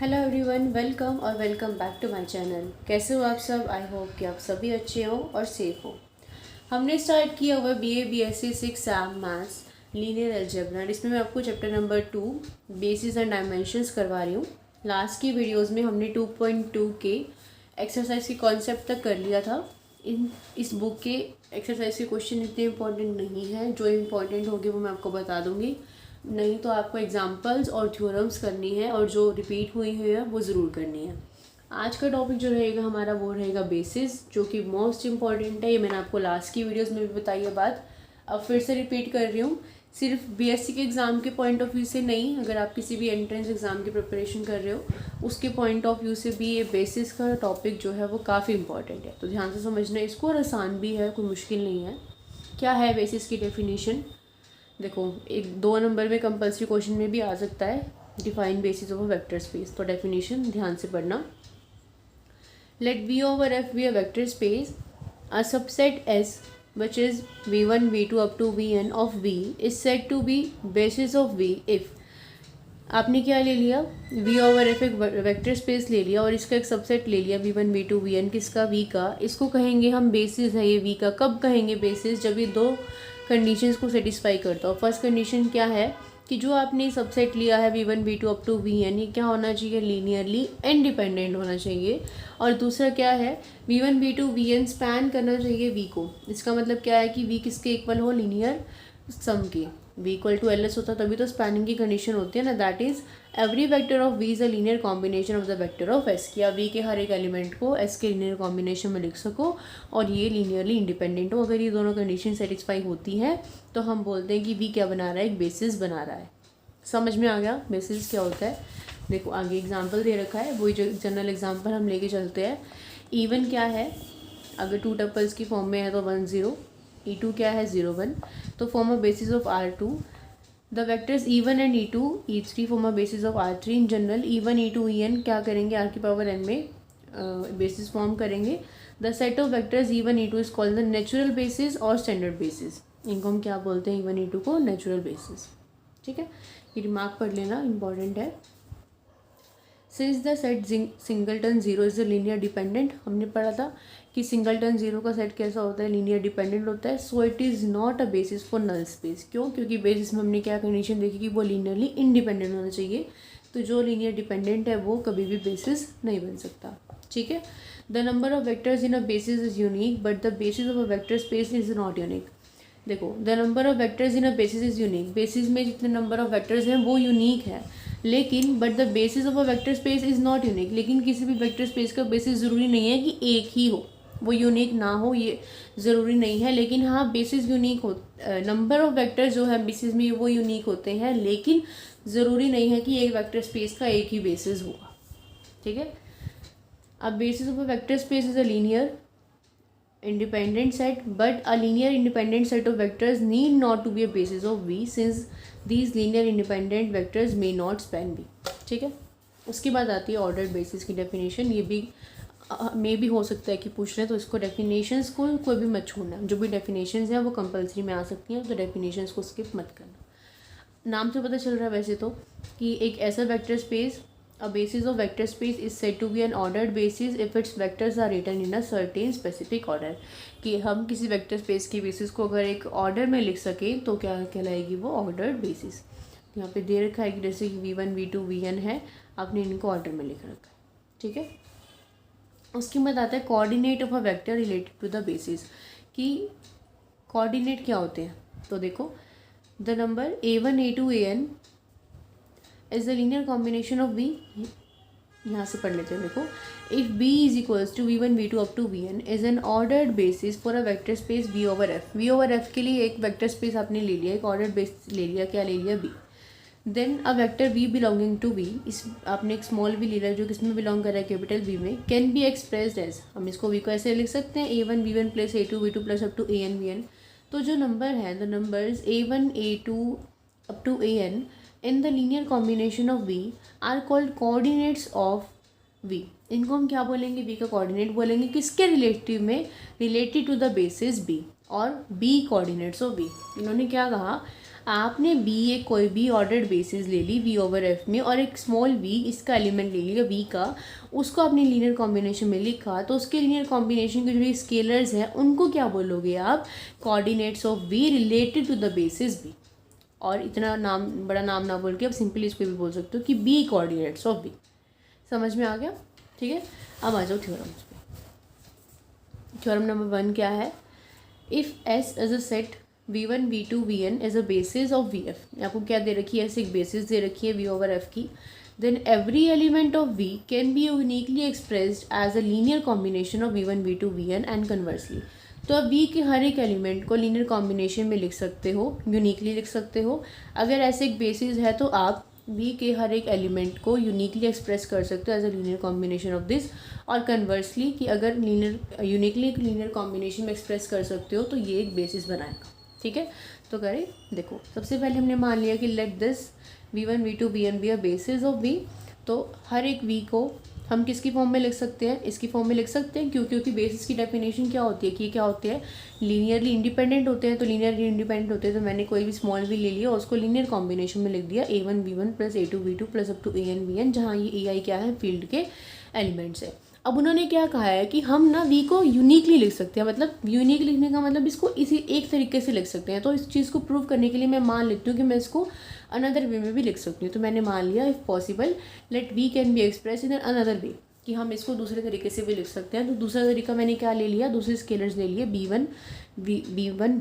Hello everyone, welcome और welcome back to my channel. कैसे हो आप सब? आई होप कि आप सभी अच्छे हो और सेफ हो। हमने स्टार्ट किया हुआ BA BSc 6 M maths linear algebra, इसमें मैं आपको chapter number 2 basis and dimensions करवा रही हूँ। लास्ट की वीडियोस में हमने 2.2 के एक्सरसाइज के कॉन्सेप्ट तक कर लिया था। इस बुक के एक्सरसाइज के क्वेश्चन इतने इंपॉर्टेंट नहीं हैं, जो इंपॉर्टेंट होंगे वो मैं आपको बता दूँगी। नहीं तो आपको एग्जाम्पल्स और थ्योरम्स करनी है और जो रिपीट हुई हुई है वो ज़रूर करनी है। आज का टॉपिक जो रहेगा हमारा वो रहेगा बेसिस, जो कि मोस्ट इम्पॉर्टेंट है। ये मैंने आपको लास्ट की वीडियोस में भी बताई है बात, अब फिर से रिपीट कर रही हूँ। सिर्फ BSc के एग्ज़ाम के पॉइंट ऑफ व्यू से नहीं, अगर आप किसी भी एंट्रेंस एग्ज़ाम की प्रिपरेशन कर रहे हो उसके पॉइंट ऑफ व्यू से भी ये बेसिस का टॉपिक जो है वो काफ़ी इंपॉर्टेंट है। तो ध्यान से समझना इसको, और आसान भी है, कोई मुश्किल नहीं है। क्या है बेसिस की डेफिनेशन? देखो, एक 2 नंबर में कंपल्सरी क्वेश्चन में भी आ सकता है, define basis of a vector space. तो डेफिनेशन ध्यान से पढ़ना। Let V over F be a vector space. A subset S which is V1 V2 up to Vn of V is said to be basis of V if आपने क्या ले लिया, V over F एक vector space ले लिया और इसका एक सबसेट ले लिया V1 V2 Vn, किसका? V का। इसको कहेंगे हम बेसिस है ये V का। कब कहेंगे बेसिस? जब ये दो कंडीशंस को सेटिस्फाई करता हो। फर्स्ट कंडीशन क्या है कि जो आपने सबसेट लिया है V1 V2 up to Vn, ये क्या होना चाहिए? लीनियरली इंडिपेंडेंट होना चाहिए। और दूसरा क्या है? V1 V2 Vn स्पैन करना चाहिए V को। इसका मतलब क्या है कि V किसके इक्वल हो? लीनियर सम के। V इक्वल टू LS होता तभी तो स्पैनिंग की कंडीशन होती है ना। That is every vector of V is a linear combination of the vector of S। किया V के हर एक एलिमेंट को S के लीनियर कॉम्बिनेशन में लिख सको और ये लीनियरली इंडिपेंडेंट हो। अगर ये दोनों कंडीशन सेटिस्फाई होती हैं तो हम बोलते हैं कि V क्या बना रहा है? एक बेसिस बना रहा है। समझ में आ गया बेसिस क्या होता है? देखो, आगे एग्जाम्पल दे रखा है, वही जनरल एग्जाम्पल हम लेके चलते हैं। इवन क्या है? अगर 2 टपल्स की फॉर्म में है तो 1 0, E2 क्या है? 0 1। तो form a basis of R2 the vectors E1 and E2 E3 form a basis of R3। In general E1 E2 En क्या करेंगे? R की पावर n में बेसिस फॉर्म करेंगे। The set of vectors E1 E2 is called the natural basis और standard basis. इनको हम क्या बोलते हैं? E1 E2 को नेचुरल बेसिस। ठीक है, ये दिमाग पढ़ लेना, इंपॉर्टेंट है। Since the set singleton zero is a linear dependent, हमने पढ़ा था कि सिंगलटन जीरो का सेट कैसा होता है? लीनियर डिपेंडेंट होता है। So it is not a basis for null space. क्यों? क्योंकि बेसिस में हमने क्या कंडीशन देखी कि वो लीनियरली इंडिपेंडेंट होना चाहिए। तो जो लीनियर डिपेंडेंट है वो कभी भी बेसिस नहीं बन सकता। ठीक है। The number of vectors in a basis is unique but the basis of a vector space is not unique. देखो, the number of vectors in a basis is unique. Basis में जितने नंबर ऑफ वेक्टर्स हैं वो unique है, लेकिन but the basis of a vector space is not unique. लेकिन किसी भी वेक्टर स्पेस का बेसिस ज़रूरी नहीं है कि एक ही हो, वो यूनिक ना हो, ये ज़रूरी नहीं है। लेकिन हाँ, बेसिस यूनिक हो, नंबर ऑफ वेक्टर्स जो है बेसिस में वो यूनिक होते हैं, लेकिन ज़रूरी नहीं है कि एक वेक्टर स्पेस का एक ही बेसिस होगा। ठीक है। अब basis of a vector space is a linear independent set, but a linear independent set of vectors need not to be a basis of V since these linear independent vectors may not span V। ठीक है। उसके बाद आती है ordered basis की definition. ये भी मे भी हो सकता है कि पूछ रहे हैं, तो इसको डेफिनेशंस को कोई भी मत छोड़ना। जो भी डेफिनेशंस हैं वो कंपलसरी में आ सकती हैं, तो डेफिनेशंस को स्किप मत करना। नाम से पता चल रहा है वैसे तो कि एक ऐसा vector space, a basis of vector space is said to be an ordered basis if its vectors are written in a certain specific order। कि हम किसी वेक्टर स्पेस की बेसिस को अगर एक ऑर्डर में लिख सकें तो क्या कहलाएगी? वो ऑर्डर्ड बेसिस। यहाँ पे दे रखा है कि जैसे कि V1 V2 Vn है, आपने इनको ऑर्डर में लिख रखा है। ठीक है। उसके बाद आता है coordinate of a vector related to the basis. कि कोऑर्डिनेट क्या होते हैं? तो देखो, the number A1 A2 An is the linear combination of V। यहाँ से पढ़ लेते हैं। देखो, if B is equals to V1 V2 up to Vn is an ordered basis for a vector space V over F। V over F के लिए एक vector space आपने ले लिया, एक ऑर्डर्ड बेसिस ले लिया। क्या ले लिया? B। Then a vector V belonging to V, इस आपने एक स्मॉल V ले लिया जो किसमें बिलोंग कर रहा है? कैपिटल V में। कैन बी एक्सप्रेस्ड एज, हम इसको V को ऐसे लिख सकते हैं A1 V1 plus A2 V2 plus up to AN Vn। तो जो नंबर है, the numbers A1 A2 up to AN in the linear combination of V are called coordinates of V। इनको हम क्या बोलेंगे? V का कोऑर्डिनेट बोलेंगे। किसके रिलेटिव में? Related to the basis B और B कोऑर्डिनेट्स ऑफ V। इन्होंने क्या कहा? आपने बी एक कोई भी ऑर्डर्ड बेसिस ले ली वी ओवर एफ में, और एक स्मॉल वी इसका एलिमेंट ले लिया वी का, उसको आपने लीनियर कॉम्बिनेशन में लिखा, तो उसके लीनियर कॉम्बिनेशन के जो स्केलर्स हैं उनको क्या बोलोगे आप? Coordinates of V related to the basis B. और इतना नाम बड़ा नाम ना बोल के आप सिंपली इसको भी बोल सकते हो कि बी कोऑर्डिनेट्स ऑफ बी। समझ में आ गया? ठीक है, अब आ जाओ थ्योरम्स पे। थ्योरम नंबर 1 क्या है? If S is a set v1 v2 vn is a basis of V F. आपको क्या दे रखी है? ऐसे एक बेसिस दे रखी है वी ओवर एफ की। Then every element of v can be uniquely expressed as a linear combination of v1 v2 vn and conversely. तो अब v के हर एक एलिमेंट को लीनियर कॉम्बिनेशन में लिख सकते हो, यूनिकली लिख सकते हो। अगर ऐसे एक बेसिस है तो आप v के हर एक एलिमेंट को यूनिकली एक्सप्रेस कर सकते हो as a linear combination of this. और कन्वर्सली कि अगर लीनियर यूनिकली एक लीनियर कॉम्बिनेशन में एक्सप्रेस कर सकते हो तो ये एक बेसिस बनाएगा। ठीक है, तो करें। देखो, सबसे पहले हमने मान लिया कि let this v1 v2 vn be a basis of v। तो हर एक v को हम किसकी फॉर्म में लिख सकते हैं? इसकी फॉर्म में लिख सकते हैं। क्योंकि बेसिस की डेफिनेशन क्या होती है कि ये क्या होते हैं? लीनियरली इंडिपेंडेंट होते हैं। तो लीनियरली इंडिपेंडेंट होते हैं तो मैंने कोई भी स्मॉल वी ले लिया और उसको लीनियर कॉम्बिनेशन में लिख दिया a1 b1 plus a2 b2 plus up to an bn, जहाँ ये ai क्या है? फील्ड के एलिमेंट्स है। अब उन्होंने क्या कहा है कि हम ना वी को यूनिकली लिख सकते हैं। मतलब यूनिक लिखने का मतलब इसको इसी एक तरीके से लिख सकते हैं। तो इस चीज़ को प्रूव करने के लिए मैं मान लेती हूँ कि मैं इसको अनदर वे में भी लिख सकती हूँ। तो मैंने मान लिया if possible let V can be express in another way, कि हम इसको दूसरे तरीके से भी लिख सकते हैं। तो दूसरा तरीका मैंने क्या ले लिया? दूसरे स्केलर्स ले लिए b1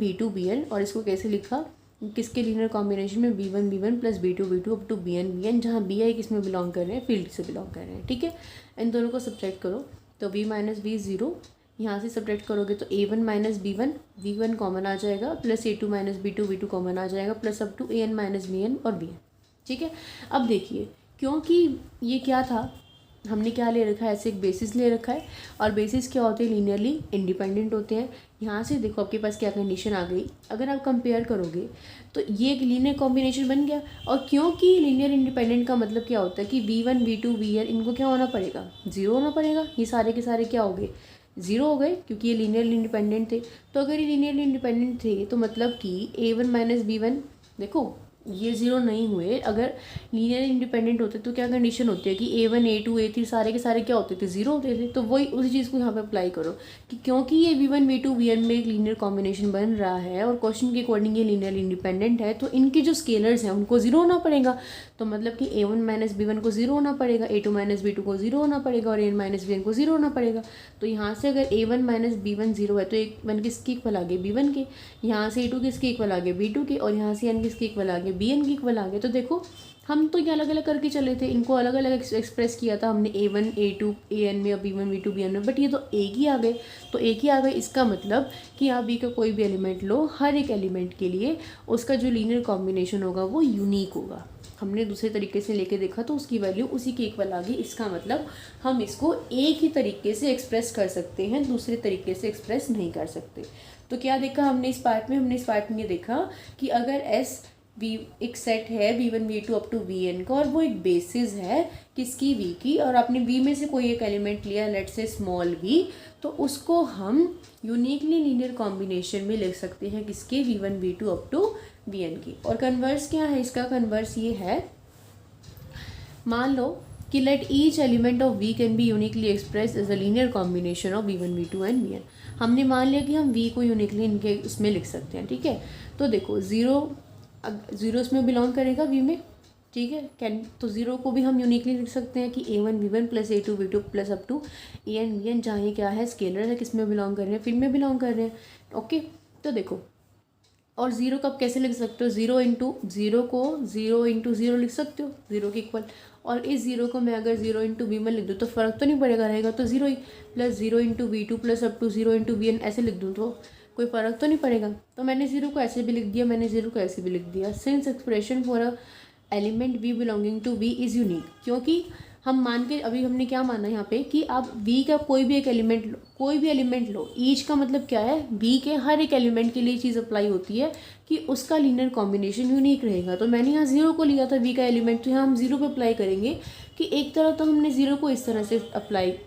b2 bn, और इसको कैसे लिखा? किसके लीनियर कॉम्बिनेशन में? b1 b1 plus b2 b2 up to bn bn, जहाँ bi किस में बिलोंग कर रहे हैं? फील्ड से बिलोंग कर रहे हैं। ठीक है, इन दोनों को सब्ट्रैक्ट करो तो v माइनस वी ज़ीरो, यहाँ से सब्ट्रैक्ट करोगे तो a1 minus b1 v1 common आ जाएगा, plus a2 minus b2 v2 common आ जाएगा, plus up to an minus bn और bn। ठीक है, अब देखिए, क्योंकि ये क्या था, हमने क्या ले रखा है? ऐसे एक बेसिस ले रखा है, और बेसिस क्या होते हैं? लीनियरली इंडिपेंडेंट होते हैं। यहाँ से देखो आपके पास क्या कंडीशन आ गई। अगर आप कंपेयर करोगे तो ये एक लीनियर कॉम्बिनेशन बन गया। और क्योंकि लीनियर इंडिपेंडेंट का मतलब क्या होता है कि v1 v2 vn इनको क्या होना पड़ेगा? ज़ीरो होना पड़ेगा। ये सारे के सारे क्या हो गए? ज़ीरो हो गए, क्योंकि ये लीनियरली इंडिपेंडेंट थे। तो अगर ये लीनियरली इंडिपेंडेंट थे तो मतलब कि a1 माइनस b1, देखो ये ज़ीरो नहीं हुए। अगर लीनियर इंडिपेंडेंट होते तो क्या कंडीशन होती है कि a1 a2 a3 सारे के सारे क्या होते थे? ज़ीरो होते थे। तो वही उसी चीज़ को यहाँ पे अप्लाई करो कि क्योंकि ये v1 v2 vn में एक लीनियर कॉम्बिनेशन बन रहा है और क्वेश्चन के अकॉर्डिंग ये लीनियर इंडिपेंडेंट है, तो इनके जो स्केलर्स हैं उनको ज़ीरो होना पड़ेगा। तो मतलब कि a1 माइनस b1 को ज़ीरो होना पड़ेगा, a2 माइनस b2 को ज़ीरो होना पड़ेगा और an माइनस bn को ज़ीरो होना पड़ेगा। तो यहाँ से अगर a1 माइनस b1 ज़ीरो है तो एक वन किसके इक्वल आ गए? b1 के। यहाँ से a2 किसके इक्वल आ गए? b2 के। और यहाँ से n किसके इक्वल आ गए? bn के इक्वल आ गए। तो देखो, हम तो ये अलग अलग करके चले थे, इनको अलग अलग एक्सप्रेस किया था हमने a1 a2 an में और b1 v2 bn में, बट ये तो एक ही आ गए। तो एक ही आ गए, इसका मतलब कि आप b का कोई भी एलिमेंट लो, हर एक एलिमेंट के लिए उसका जो लीनियर कॉम्बिनेशन होगा वो यूनिक होगा। हमने दूसरे तरीके से लेके देखा तो उसकी वैल्यू उसी के इक्वल आ गई। इसका मतलब हम इसको एक ही तरीके से एक्सप्रेस कर सकते हैं, दूसरे तरीके से एक्सप्रेस नहीं कर सकते। तो क्या देखा हमने इस पार्ट में? हमने इस पार्ट में ये देखा कि अगर एस एक सेट है v1 v2 up to vn का, और वो एक बेसिस है किसकी? v की, और आपने v में से कोई एक एलिमेंट लिया, लेट से स्मॉल v, तो उसको हम यूनिकली लीनियर कॉम्बिनेशन में लिख सकते हैं किसके? v1 v2 up to vn की। और कन्वर्स क्या है इसका? कन्वर्स ये है, मान लो कि let each element of v can be uniquely express as a linear combination of v1 v2 and vn। हमने मान लिया कि हम v को यूनिकली इनके उसमें लिख सकते हैं। ठीक है, तो देखो ज़ीरो इसमें बिलोंग करेगा v में। ठीक है, कैन तो ज़ीरो को भी हम यूनिकली लिख सकते हैं कि a1 v1 plus a2 v2 plus up to an bn, जहाँ ये क्या है? स्केलर है, किस में बिलोंग कर रहे हैं? फील्ड में बिलोंग कर रहे हैं। ओके, तो देखो, और ज़ीरो कब कैसे लिख सकते हो? ज़ीरो इंटू ज़ीरो को ज़ीरो इंटू ज़ीरो लिख सकते हो, ज़ीरो के इक्वल। और इस ज़ीरो को मैं अगर ज़ीरो इंटू वी में लिख दूँ तो फ़र्क तो नहीं पड़ेगा, रहेगा तो ज़ीरो ही। Plus zero into v2 plus up to zero into vn ऐसे लिख दूँ तो कोई फ़र्क तो नहीं पड़ेगा। तो मैंने ज़ीरो को ऐसे भी लिख दिया, मैंने ज़ीरो को ऐसे भी लिख दिया। Since expression for a element v belonging to v is unique, क्योंकि हम मान के अभी हमने क्या माना यहाँ पे कि आप V का कोई भी एलिमेंट लो, ईच का मतलब क्या है, V के हर एक एलिमेंट के लिए चीज़ अप्लाई होती है कि उसका लीनियर कॉम्बिनेशन यूनिक रहेगा। तो मैंने यहाँ 0 को लिया था V का एलिमेंट, तो यहाँ हम 0 पे अप्लाई करेंगे कि एक तरह तो हमने 0 को इस तरह से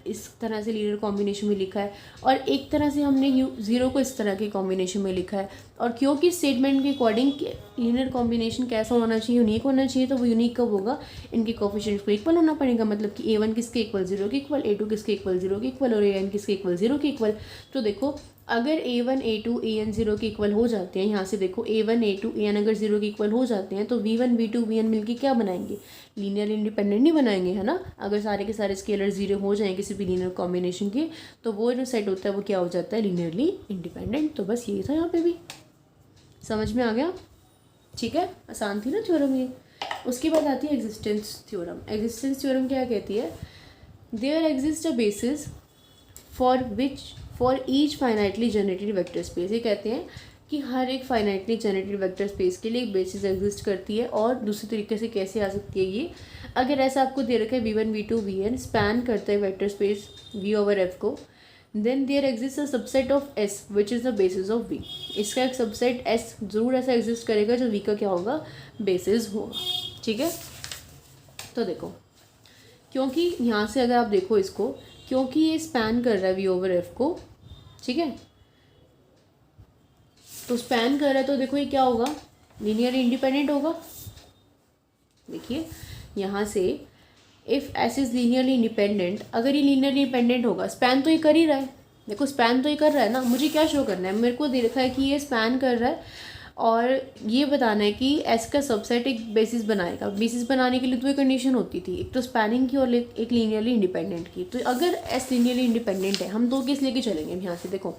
इस तरह से लीनियर कॉम्बिनेशन में लिखा है, और एक तरह से हमने 0 को इस तरह के कॉम्बिनेशन में लिखा है। और क्योंकि स्टेटमेंट के अकॉर्डिंग लीनियर कॉम्बिनेशन कैसा होना चाहिए, यूनिक होना चाहिए, तो वो यूनिक कब होगा, इनके कोफिशिएंट्स को इक्वल होना पड़ेगा। मतलब कि A1 किसके इक्वल 0 के इक्वल, A2 किसके इक्वल 0 के इक्वल, और AN किसके इक्वल 0 के इक्वल। तो देखो अगर A1 A2 AN 0 के इक्वल हो जाते हैं, यहाँ से देखो A1 A2 AN अगर 0 के इक्वल हो जाते हैं तो V1 V2 VN मिलके क्या बनाएंगे, लीनियर इंडिपेंडेंट नहीं बनाएंगे, है ना। अगर सारे के सारे स्केलर 0 हो जाएं किसी भी लीनियर कॉम्बिनेशन के, तो वो जो सेट होता है वो क्या हो जाता है, लीनियरली इंडिपेंडेंट। तो बस यही था, यहाँ पे भी समझ में आ गया, ठीक है, आसान थी ना थ्योरम ये। उसके बाद आती है एग्जिस्टेंस थ्योरम। एग्जिस्टेंस थ्योरम क्या कहती है, there exist a basis for each finitely generated vector space. ये कहते हैं कि हर एक फाइनाइटली जनरेटेड वेक्टर स्पेस के लिए एक बेसिस एग्जिस्ट करती है। और दूसरे तरीके से कैसे आ सकती है ये, अगर ऐसा आपको दे रखा है V1 V2 VN स्पैन करता है वेक्टर स्पेस V/F को, then there exist a subset of S which is the basis of V। इसका एक सबसेट S जरूर ऐसा एग्जिस्ट करेगा जो V का क्या होगा, बेसिस होगा, ठीक है। तो देखो क्योंकि यहाँ से अगर आप देखो इसको, क्योंकि ये स्पैन कर रहा है V/F को, ठीक है, तो स्पैन कर रहा है तो देखो ये क्या होगा, लीनियर इंडिपेंडेंट होगा। देखिए यहाँ से if S is linearly independent, अगर ये लीनियरली इंडिपेंडेंट होगा, स्पैन तो ये कर ही रहा है, देखो स्पैन तो ये कर रहा है ना, मुझे क्या शो करना है, मेरे को दे रखा है कि ये स्पैन कर रहा है और ये बताना है कि S का सबसेट एक बेसिस बनाएगा। बेसिस बनाने के लिए तो ये कंडीशन होती थी, एक तो स्पैनिंग की और एक लीनियरली इंडिपेंडेंट की। तो अगर S लीनियरली इंडिपेंडेंट है, हम दो केस लेके चलेंगे यहाँ से, देखो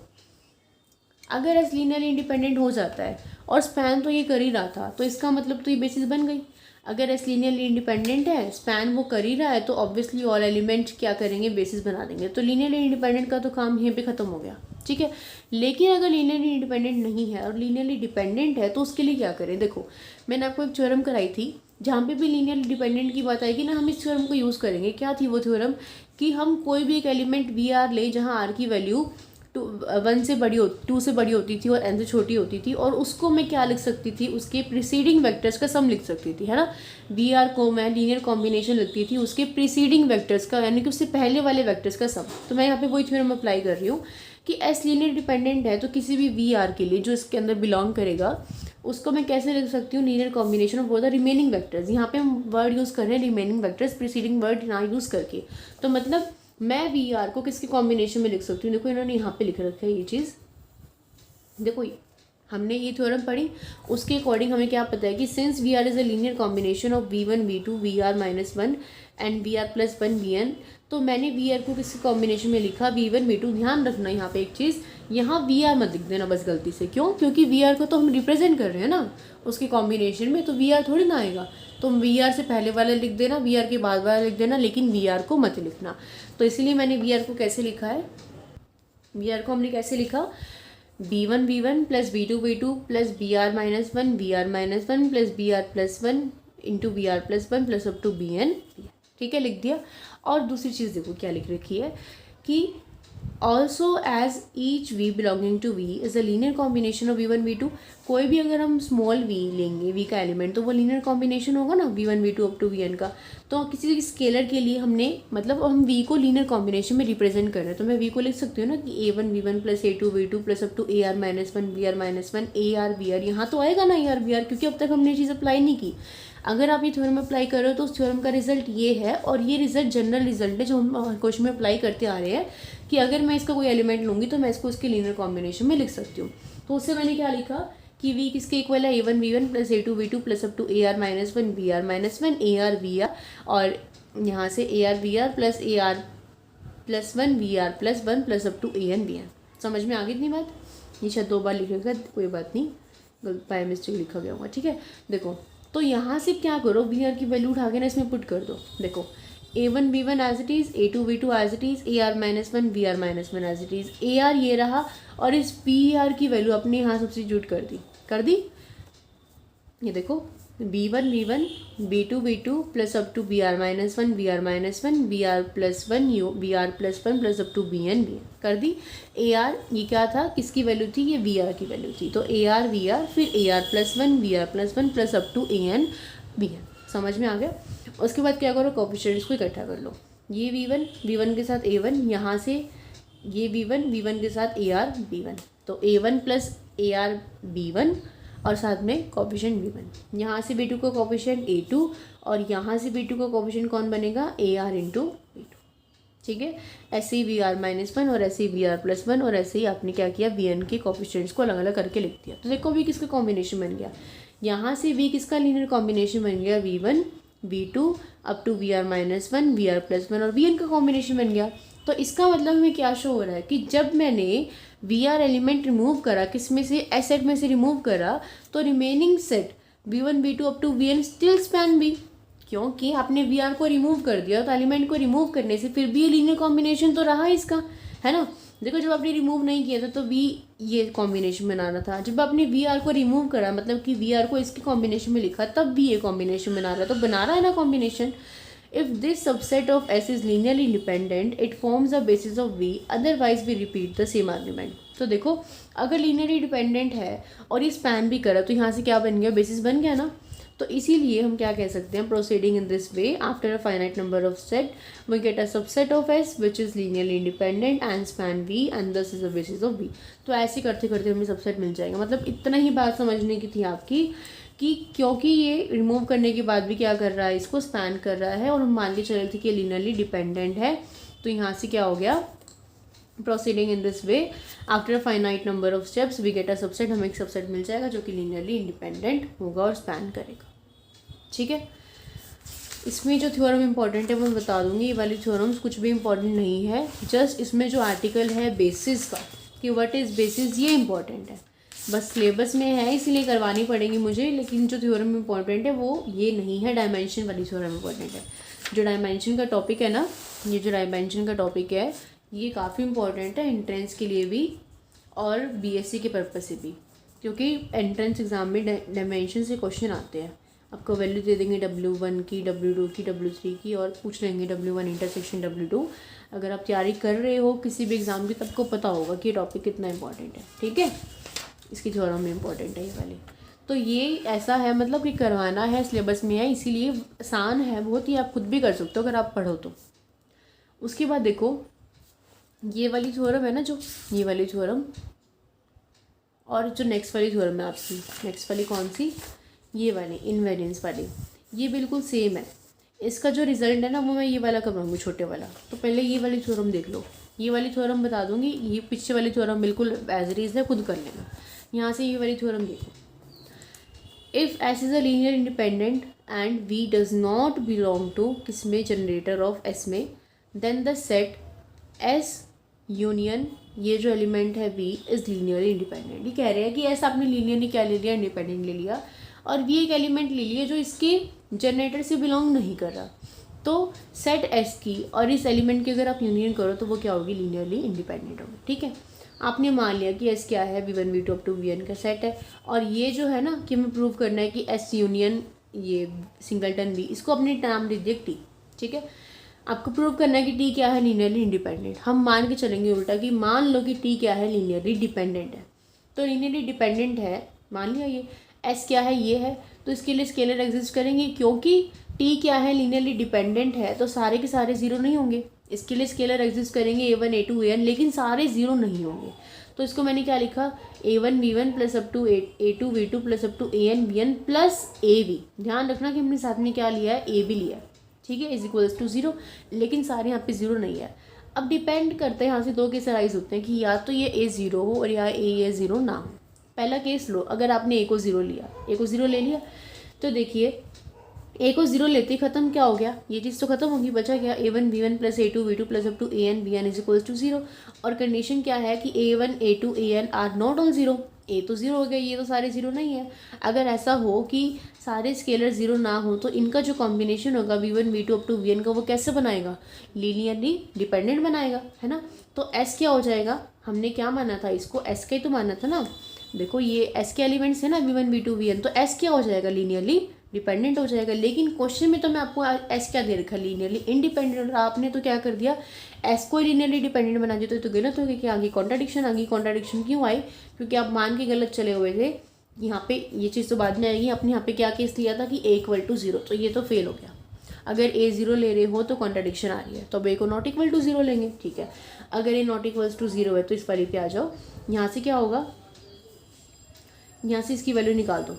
अगर S लीनियरली इंडिपेंडेंट हो जाता है और स्पैन तो ये कर ही रहा था, तो इसका मतलब तो ये बेसिस बन गई। अगर S लीनियरली इंडिपेंडेंट है, स्पैन वो कर ही रहा है, तो ऑब्वियसली ऑल एलिमेंट क्या करेंगे, बेसिस बना देंगे। तो लीनियरली इंडिपेंडेंट का तो काम यहीं पे ख़त्म हो गया, ठीक है। लेकिन अगर लीनियरली इंडिपेंडेंट नहीं है और लीनियरली डिपेंडेंट है, तो उसके लिए क्या करें। देखो मैंने आपको एक थ्योरम कराई थी, जहाँ पे भी लीनियरली डिपेंडेंट की बात आएगी ना, हम इस थ्योरम को यूज़ करेंगे। क्या थी वो थ्योरम, कि हम कोई भी एक एलिमेंट VR ले जहाँ R की वैल्यू 1 से बड़ी 2 से बड़ी होती थी और n से छोटी होती थी, और उसको मैं क्या लिख सकती थी, उसके प्रीसीडिंग वेक्टर्स का सम लिख सकती थी, है ना। VR को मैं लीनियर कॉम्बिनेशन लिखती थी उसके प्रीसीडिंग वेक्टर्स का, यानी कि उससे पहले वाले वेक्टर्स का सम। तो मैं यहाँ पे वही थ्योरम अप्लाई कर रही हूँ कि S लीनियर डिपेंडेंट है, तो किसी भी VR के लिए जो इसके अंदर बिलोंग करेगा, उसको मैं कैसे लिख सकती हूँ, linear combination of both the remaining vectors. यहाँ पे हम वर्ड यूज़ कर रहे हैं रिमेनिंग वेक्टर्स, प्रीसीडिंग वर्ड ना यूज़ करके। तो मतलब मैं VR को किसके कॉम्बिनेशन में लिख सकती हूँ, देखो इन्होंने यहाँ पे लिख रखा है ये चीज़। देखो हमने ये थ्योरम पढ़ी, उसके अकॉर्डिंग हमें क्या पता है कि since VR is a linear combination of V1 V2 VR -1 and VR +1 VN, तो मैंने VR को किसके कॉम्बिनेशन में लिखा, V1 V2। ध्यान रखना यहाँ पे एक चीज़, यहाँ VR मत लिख देना बस गलती से। क्यों, क्योंकि VR को तो हम रिप्रेजेंट कर रहे हैं ना उसके कॉम्बिनेशन में, तो VR थोड़ी ना आएगा। तो VR से पहले वाला लिख देना, VR के बाद वाला लिख देना, लेकिन VR को मत लिखना। तो इसलिए मैंने VR को कैसे लिखा है, VR को हमने कैसे लिखा, V1 V1 plus V2 V2 plus VR -1 VR -1 plus VR +1 into VR +1 plus up to BN, ठीक है, लिख दिया। और दूसरी चीज़ देखो क्या लिख रखी है कि also as each V belonging to V is a linear combination of V1 V2। कोई भी अगर हम स्मॉल v लेंगे V का एलिमेंट, तो वो लीनियर कॉम्बिनेशन होगा ना V1 V2 up to VN का। तो किसी स्केलर के लिए हमने मतलब हम V को लीनियर कॉम्बिनेशन में रिप्रेजेंट कर रहे हैं, तो मैं V को लिख सकती हूँ ना कि A1 V1 plus A2 V2 plus up to AR -1 VR -1 AR VR। यहाँ तो आएगा ना AR VR, क्योंकि अब तक हमने चीज़ अप्लाई नहीं की। अगर आप ये थ्योरम अप्लाई कर रहे हो तो उस थ्योरम का रिजल्ट ये है, और ये रिजल्ट जनरल रिजल्ट है जो हम क्वेश्चन में अप्लाई करते आ रहे हैं कि अगर मैं इसका कोई एलिमेंट लूँगी तो मैं इसको इसके लीनियर कॉम्बिनेशन में लिख सकती हूँ। तो उससे मैंने क्या लिखा कि V किसके इक्वल है, A1 V1 plus A2 V2 plus up to AR -1 VR -1 AR VR, और यहाँ से AR VR plus AR +1 VR +1 plus up to AN VN। समझ में आ गई इतनी बात, ये शायद 2 बार लिखेगा, कोई बात नहीं, बाय मिस्टेक लिखा गया होगा, ठीक है। देखो तो यहाँ से क्या करो, VR की वैल्यू उठा के ना इसमें पुट कर दो। देखो A1 V1 as it is, A2 V2 as it is, AR -1 VR -1 as it is, AR ये रहा, और इस VR की वैल्यू अपने यहाँ सब्स्टिट्यूट कर दी। ये देखो v1 v2 plus up to br minus one br plus one br plus one plus up to bn कर दी। ar ये क्या था, किसकी वैल्यू थी, ये vr की वैल्यू थी, तो ar vr फिर ar plus one br plus one plus up to an bn। समझ में आ गया। उसके बाद क्या करो, कोएफिशिएंट्स को इकट्ठा कर लो। ये v1 के साथ a1, यहाँ से ये v1 के साथ ar b1, तो a1 प्लस ar b1 और साथ में कोएफिशिएंट b1। यहाँ से b2 का कोएफिशिएंट a2 और यहाँ से b2 का कोएफिशिएंट कौन बनेगा, ar इंटू b2। ठीक है, ऐसे ही वी आर माइनस वन और ऐसे ही वी आर प्लस वन और ऐसे ही आपने क्या किया, वी एन के कोएफिशिएंट्स को अलग अलग करके लिख दिया। तो देखो वी किसका कॉम्बिनेशन बन गया, यहाँ से वी किसका लीनियर कॉम्बिनेशन बन गया, v1 v2 up to V R minus one V R plus one और वी एन का कॉम्बिनेशन बन गया। तो इसका मतलब हमें क्या शो हो रहा है कि जब मैंने वी आर एलिमेंट रिमूव करा, किस में से, एस सेट में से रिमूव करा, तो remaining set v1 v2 up to V N still span v, क्योंकि आपने वी आर को रिमूव कर दिया, तो एलिमेंट को रिमूव करने से फिर भी ये लीनियर कॉम्बिनेशन तो रहा इसका, है ना। देखो जब आपने रिमूव नहीं किया था तो वी ये कॉम्बिनेशन बनाना था, जब आपने वी आर को रिमूव करा मतलब कि वी आर को इसके कॉम्बिनेशन में लिखा, तब भी ये कॉम्बिनेशन बना रहा, तो बना रहा है ना combination. If this subset of S is linearly independent it forms the basis of V, otherwise we repeat the same argument. तो देखो अगर लीनियरली डिपेंडेंट है और ये स्पैन भी करा, तो यहाँ से क्या बन गया, बेसिस बन गया ना। तो इसीलिए हम क्या कह सकते हैं, proceeding in this way after a finite number of set we get a subset of S which is linearly independent and span V and this is the basis of V. तो ऐसे करते करते हमें सबसेट मिल जाएगा। मतलब इतना ही बात समझने की थी आपकी कि क्योंकि ये रिमूव करने के बाद भी क्या कर रहा है, इसको स्पैन कर रहा है और हम मान के चले थे कि लीनियरली डिपेंडेंट है। तो यहाँ से क्या हो गया, proceeding in this way after a finite number of steps we get a subset, हमें एक सबसेट मिल जाएगा जो कि लीनियरली इंडिपेंडेंट होगा और स्पैन करेगा। ठीक है, इसमें जो थ्योरम इंपॉर्टेंट है वो मैं बता दूंगी। ये वाली थ्योरम्स कुछ भी इंपॉर्टेंट नहीं है, जस्ट इसमें जो आर्टिकल है बेसिस का कि व्हाट इज़ बेसिस, ये इंपॉर्टेंट है। बस सिलेबस में है इसलिए करवानी पड़ेगी मुझे, लेकिन जो थ्योरम इंपॉर्टेंट है वो ये नहीं है, डायमेंशन वाली थ्योरम इंपॉर्टेंट है। जो डायमेंशन का टॉपिक है ना, ये जो डायमेंशन का टॉपिक है ये काफ़ी इंपॉर्टेंट है एंट्रेंस के लिए भी और बीएससी के पर्पज़ से भी, क्योंकि एंट्रेंस एग्ज़ाम में डायमेंशन से क्वेश्चन आते हैं। आपको वैल्यू दे देंगे W1 की, W2 की, W3 की और पूछ लेंगे W1 इंटरसेक्शन W2। अगर आप तैयारी कर रहे हो किसी भी एग्ज़ाम की तब को पता होगा कि ये टॉपिक कितना इंपॉर्टेंट है। ठीक है, इसकी थ्योरम में इंपॉर्टेंट है ये वाली। तो ये ऐसा है मतलब कि करवाना है, सिलेबस में है, इसीलिए आसान है बहुत ही, आप खुद भी कर सकते हो अगर आप पढ़ो तो। उसके बाद देखो ये वाली थ्योरम है ना, जो ये वाली थ्योरम और जो नेक्स्ट वाली थ्योरम है आपकी, नेक्स्ट वाली कौन सी, ये वाली इनवेरिएंस वाली, ये बिल्कुल सेम है। इसका जो रिजल्ट है ना वो मैं ये वाला करवाऊंगी, छोटे वाला। तो पहले ये वाली थ्योरम देख लो, ये वाली थ्योरम बता दूंगी, ये पीछे वाली थ्योरम बिल्कुल एज इट इज है, खुद कर लेना। यहाँ से ये वाली थ्योरम देखो, if S is a linear independent and V does not belong to किसमें, जनरेटर ऑफ एस में, then the set S union ये जो एलिमेंट है वी इज़ लीनियरली इंडिपेंडेंट। ये कह रहे हैं कि एस आपने लीनियरली क्या ले लिया, इंडिपेंडेंट ले लिया, और वी एक एलिमेंट ले लिया जो इसके जनरेटर से बिलोंग नहीं कर रहा। तो सेट एस की और इस एलिमेंट की अगर आप यूनियन करो तो वो क्या होगी, लीनियरली इंडिपेंडेंट होगी। ठीक है, आपने मान लिया कि एस क्या है, v1 v2 up to vn का सेट है, और ये जो है ना कि हमें प्रूव करना है कि एस यूनियन ये सिंगलटन वी, इसको अपनी नाम दे दिया टी। ठीक है, आपको प्रूव करना है कि टी क्या है, लीनियरली इंडिपेंडेंट। हम मान के चलेंगे उल्टा कि मान लो कि टी क्या है, लीनियरली डिपेंडेंट है। तो लीनियरली डिपेंडेंट है, मान लिया ये एस क्या है, ये है, तो इसके लिए स्केलर एग्जिस्ट करेंगे, क्योंकि टी क्या है, लीनियरली डिपेंडेंट है, तो सारे के सारे जीरो नहीं होंगे। इसके लिए स्केलर एग्जिस्ट करेंगे a1 a2 an, लेकिन सारे जीरो नहीं होंगे। तो इसको मैंने क्या लिखा, a1 v1 plus up to a2 v2 plus up to an vn plus av। ध्यान रखना कि हमने साथ में क्या लिया है, a भी लिया है। ठीक है, इज इक्वल्स टू जीरो, लेकिन सारे यहाँ पे जीरो नहीं है। अब डिपेंड करते हैं, यहाँ से दो केस अराइज होते हैं कि या तो ये a जीरो हो और या a जीरो ना हो। पहला केस लो, अगर आपने a को ज़ीरो लिया, a को ज़ीरो ले लिया, तो देखिए a को ज़ीरो लेते ही ख़त्म क्या हो गया, ये चीज़ तो खत्म होगी, बचा क्या a1 v1 plus a2 v2 plus up to an bn is equals to zero. और कंडीशन क्या है कि a1 a2 an are not all zero, a तो ज़ीरो हो गया, ये तो सारे ज़ीरो नहीं है। अगर ऐसा हो कि सारे स्केलर ज़ीरो ना हो तो इनका जो कॉम्बिनेशन होगा v1 v2 up to vn का, वो कैसे बनाएगा, लीनियरली डिपेंडेंट बनाएगा, है ना। तो s क्या हो जाएगा, हमने क्या माना था, इसको s का ही तो माना था ना। देखो ये s के एलिमेंट्स है ना v1 v2 vn, तो s क्या हो जाएगा, लीनियरली डिपेंडेंट हो जाएगा। लेकिन क्वेश्चन में तो मैं आपको एस क्या दे रखा है, लीनियरली इंडिपेंडेंट, और आपने तो क्या कर दिया, एस को लीनियरली डिपेंडेंट बना दिया, तो गलत हो गया कि आगे कॉन्ट्राडिक्शन आ गई। कॉन्ट्राडिक्शन क्यों आई, क्योंकि आप मान के गलत चले हुए थे। यहाँ पे ये चीज़ तो बाद में आएगी। आपने यहाँ पे क्या केस लिया था कि A=0, तो ये तो फेल हो गया। अगर A 0 ले रहे हो तो कॉन्ट्राडिक्शन आ रही है, तो अब A को नॉट इक्वल टू 0 लेंगे, ठीक है। अगर A नॉट इक्वल्स टू 0 है तो इस वाली पे आ जाओ। यहाँ से क्या होगा, यहाँ से इसकी वैल्यू निकाल दो,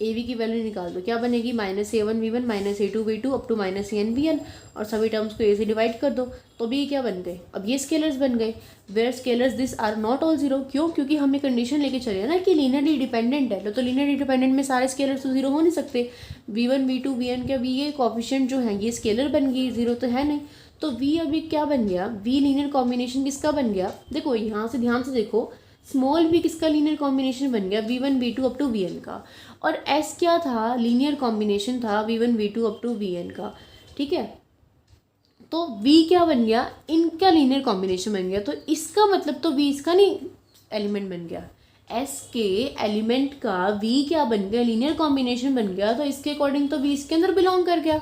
ए वी की वैल्यू निकाल दो, क्या बनेगी, -A1V1 -A2V2 up to -ANVN, और सभी टर्म्स को ए से डिवाइड कर दो, तो भी ये क्या बन गए, अब ये स्केलर्स बन गए। Where scalars this are not all zero, क्यों, क्योंकि हमें कंडीशन लेके चले ना कि लीनियरली डिपेंडेंट है, तो लीनियरली डिपेंडेंट में सारे स्केलर्स तो जीरो हो नहीं सकते। V1 V2 Vn क्या वी, ये कोफिशिएंट जो है ये स्केलर बन गई, जीरो तो है नहीं। तो V अभी क्या बन गया, V लीनियर कॉम्बिनेशन किसका बन गया, देखो यहाँ से ध्यान से देखो, स्मॉल v किसका लीनियर कॉम्बिनेशन बन गया, V1 V2 up to Vn का, और S क्या था, लीनियर कॉम्बिनेशन था V1 V2 up to Vn का, ठीक है। तो V क्या बन गया, इनका लीनियर कॉम्बिनेशन बन गया, तो इसका मतलब तो V इसका नहीं एलिमेंट बन गया, S के एलिमेंट का V क्या बन गया, लीनियर कॉम्बिनेशन बन गया, तो इसके अकॉर्डिंग तो V इसके अंदर बिलोंग कर गया।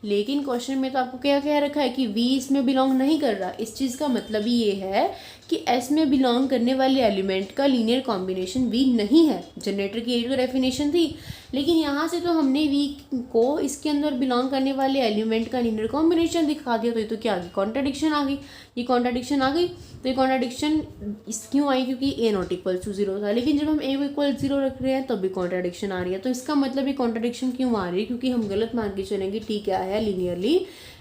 लेकिन क्वेश्चन में तो आपको क्या कह रखा है कि V इसमें बिलोंग नहीं कर रहा। इस चीज़ का मतलब ही ये है कि S में बिलोंग करने वाले एलिमेंट का लीनियर कॉम्बिनेशन V नहीं है। जनरेटर की यही तो डेफिनेशन थी, लेकिन यहाँ से तो हमने V को इसके अंदर बिलोंग करने वाले एलिमेंट का लीनियर कॉम्बिनेशन दिखा दिया, तो ये तो क्या आ गई, कॉन्ट्राडिक्शन आ गई। ये कॉन्ट्राडिक्शन आ गई, तो ये कॉन्ट्राडिक्शन इस क्यों आई, क्योंकि A नॉट इक्वल टू 0 था, लेकिन जब हम A इक्वल 0 रख रहे हैं तब भी कॉन्ट्राडिक्शन आ रही है। तो इसका मतलब ये कॉन्ट्राडिक्शन क्यों आ रही है, क्योंकि हम गलत मान के चलेंगे T क्या है, लीनियरली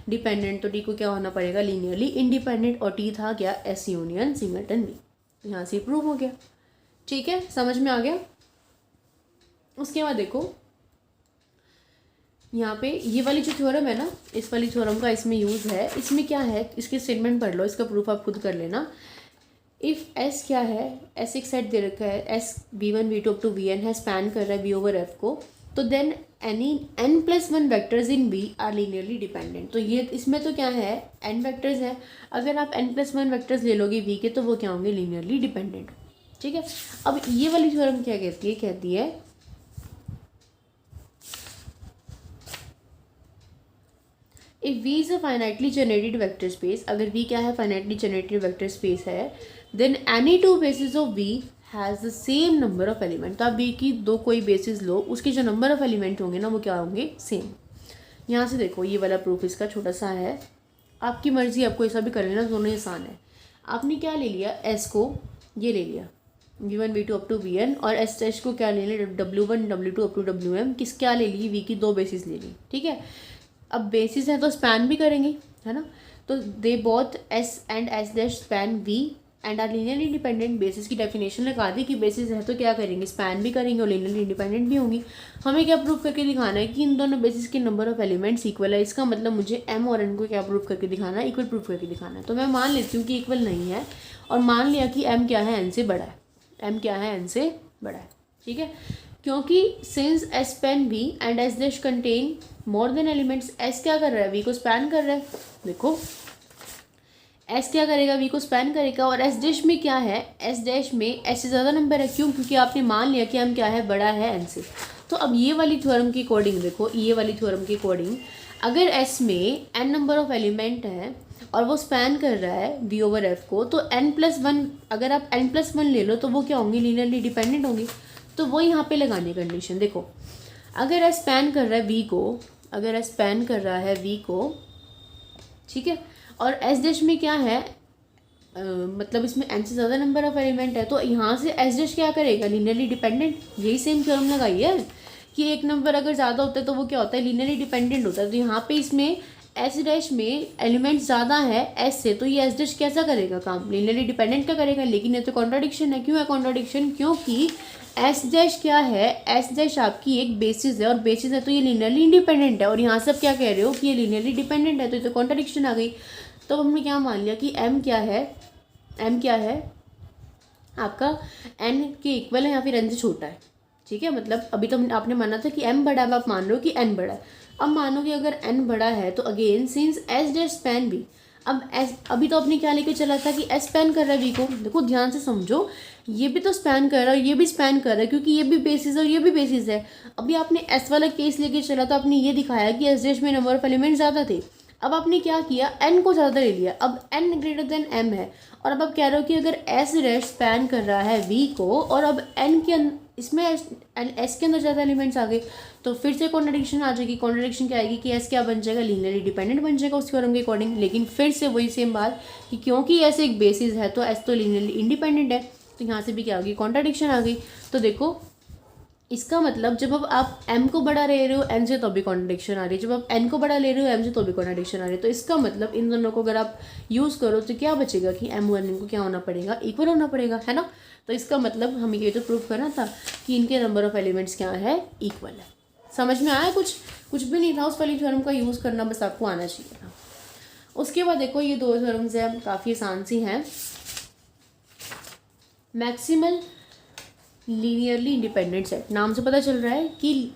डिपेंडेंट, तो T को क्या होना पड़ेगा, लीनियरली इंडिपेंडेंट, और T था क्या, S यूनियन सिंगलटन V। यहाँ से प्रूव हो गया, ठीक है, समझ में आ गया। उसके बाद देखो यहाँ पे ये वाली जो थ्योरम है ना, इस वाली थ्योरम का इसमें यूज़ है। इसमें क्या है, इसके स्टेटमेंट पढ़ लो, इसका प्रूफ आप खुद कर लेना। इफ़ S क्या है, S एक सेट दे रखा है, S V1 V2 up to Vn है, स्पैन कर रहा है V ओवर F को, तो then any n+1 vectors in V are linearly dependent. तो ये इसमें तो क्या है, n वेक्टर्स है, अगर आप n+1 वेक्टर्स ले लोगे V के, तो वो क्या होंगे, लीनियरली डिपेंडेंट, ठीक है। अब ये वाली थ्योरम क्या कहती है if V is a finitely generated vector space, अगर V क्या है, फाइनाइटली जनरेटेड वेक्टर स्पेस है, then any two basis of V has the same number of element. तो आप V की दो कोई बेसिस लो, उसके जो नंबर ऑफ एलिमेंट होंगे ना वो क्या होंगे, सेम। यहाँ से देखो ये वाला प्रूफ इसका छोटा सा है, आपकी मर्जी, आपको ऐसा भी कर लेना, दोनों आसान है। आपने क्या ले लिया, S को ये ले लिया V1 V2 up to Vn, और S को क्या ले लिया, W1 W2 up to Wm, किस क्या ले ली, V की दो बेसिस ले ली, ठीक है। अब बेसिस है तो स्पैन भी करेंगे, है ना, तो दे both S and S' span V and are linearly independent. Basis की डेफिनेशन लगा दी कि बेसिस है तो क्या करेंगे, स्पैन भी करेंगे और लीनियरली इंडिपेंडेंट भी होंगी। हमें क्या प्रूफ करके दिखाना है कि इन दोनों बेसिस के नंबर ऑफ एलिमेंट्स इक्वल है। इसका मतलब मुझे M और N को क्या प्रूफ करके दिखाना है, इक्वल प्रूफ करके दिखाना है। तो मैं मान लेती हूँ कि इक्वल नहीं है, और मान लिया कि M क्या है, N से बड़ा है, M क्या है, N से बड़ा है, ठीक है। क्योंकि since S span V and S' contain more than elements, S क्या कर रहा है, V को स्पैन कर रहा है। देखो S क्या करेगा, V को स्पैन करेगा, और S' में क्या है, S' में S से ज़्यादा नंबर है, क्यों, क्योंकि आपने मान लिया कि M क्या है, बड़ा है N से। तो अब ये वाली थ्योरम के अकॉर्डिंग देखो, ये वाली थ्योरम के अकॉर्डिंग अगर S में n नंबर ऑफ एलिमेंट है और वो स्पैन कर रहा है V ओवर F को, तो n+1, अगर आप n+1 ले लो तो वो क्या होंगी, लीनियरली डिपेंडेंट होंगी। तो वो यहाँ पे लगानी कंडीशन, देखो अगर S स्पैन कर रहा है V को, अगर S स्पैन कर रहा है V को, ठीक है, और S' में क्या है, मतलब इसमें n से ज़्यादा नंबर ऑफ एलिमेंट है, तो यहाँ से S' क्या करेगा, लीनियरली डिपेंडेंट। यही सेम थ्योरम लगाई है कि एक नंबर अगर ज़्यादा होता है तो वो क्या होता है, लीनियरली डिपेंडेंट होता है। तो यहाँ पे इसमें S' में एलिमेंट ज़्यादा है S से, तो ये S' कैसा करेगा काम, लीनियरली डिपेंडेंट का करेगा। लेकिन ये तो कॉन्ट्राडिक्शन है। क्यों है कॉन्ट्राडिक्शन, क्योंकि S' क्या है, S' आपकी एक बेसिस है, और बेसिस है तो ये लीनियरली इंडिपेंडेंट है, और यहाँ से आप क्या कह रहे हो कि ये लीनियरली डिपेंडेंट है, तो ये तो कॉन्ट्राडिक्शन आ गई। तो हमने क्या मान लिया कि M क्या है, M क्या है आपका N के इक्वल है या फिर N से छोटा है, ठीक है। मतलब अभी तो आपने माना था कि M बड़ा है, अब आप मान रहे हो कि N बड़ा है। अब मानो कि अगर N बड़ा है तो अगेन सिंस S' स्पैन भी, अब एस अभी तो आपने क्या लेके चला था कि एस स्पैन कर रहा है वी को। देखो ध्यान से समझो, ये भी तो स्पैन कर रहा है, ये भी स्पैन कर रहा है, क्योंकि ये भी बेसिस है और ये भी बेसिस है। अभी आपने एस वाला केस लेके चला तो आपने ये दिखाया कि एस डैश में नंबर ऑफ एलिमेंट ज़्यादा थे। अब आपने क्या किया, एन को ज़्यादा ले लिया, अब एन ग्रेटर देन एम है, और अब आप कह रहे हो कि अगर एस डैश स्पैन कर रहा है वी को और अब एन के इसमें एस के अंदर ज़्यादा एलिमेंट्स आ गए, तो फिर से कॉन्ट्रडिक्शन आ जाएगी। कॉन्ट्रडिक्शन क्या आएगी कि एस क्या बन जाएगा, लीनियरली डिपेंडेंट बन जाएगा उस थ्योरम के अकॉर्डिंग। लेकिन फिर से वही सेम बात कि क्योंकि एस एक बेसिस है तो एस तो लीनियरली इंडिपेंडेंट है, तो यहाँ से भी क्या होगी, कॉन्ट्रडिक्शन आ गई। तो देखो इसका मतलब जब अब आप m को बड़ा ले रहे हो n से तो भी कॉन्ट्रडिक्शन आ रही है, जब आप n को बड़ा ले रहे हो m से तो भी कॉन्ट्रडिक्शन आ रही है। तो इसका मतलब इन दोनों को अगर आप यूज़ करो तो क्या बचेगा कि m और n को क्या होना पड़ेगा, इक्वल होना पड़ेगा, है ना। तो इसका मतलब हमें ये तो प्रूव करना था कि इनके नंबर ऑफ एलिमेंट्स क्या है, इक्वल है। समझ में आया, कुछ भी नहीं था, उस वाली थ्योरम का यूज़ करना बस आपको आना चाहिए था। उसके बाद देखो ये दो थ्योरम्स हैं, काफ़ी आसान सी हैं। मैक्सिमल लीनियरली इंडिपेंडेंट सेट, नाम से पता चल रहा है कि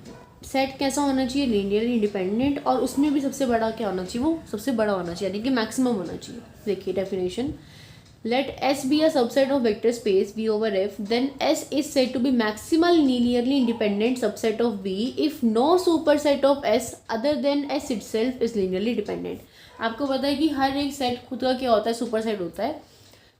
सेट कैसा होना चाहिए, लीनियरली इंडिपेंडेंट, और उसमें भी सबसे बड़ा क्या होना चाहिए, वो सबसे बड़ा होना चाहिए, यानी कि मैक्सिमम होना चाहिए। देखिए definition, let S be a subset of vector space V over F, then S is said to be maximal linearly independent subset of V if no super set of S other than S itself is linearly dependent. आपको पता है कि हर एक set खुद का क्या होता है, सुपर सेट होता है।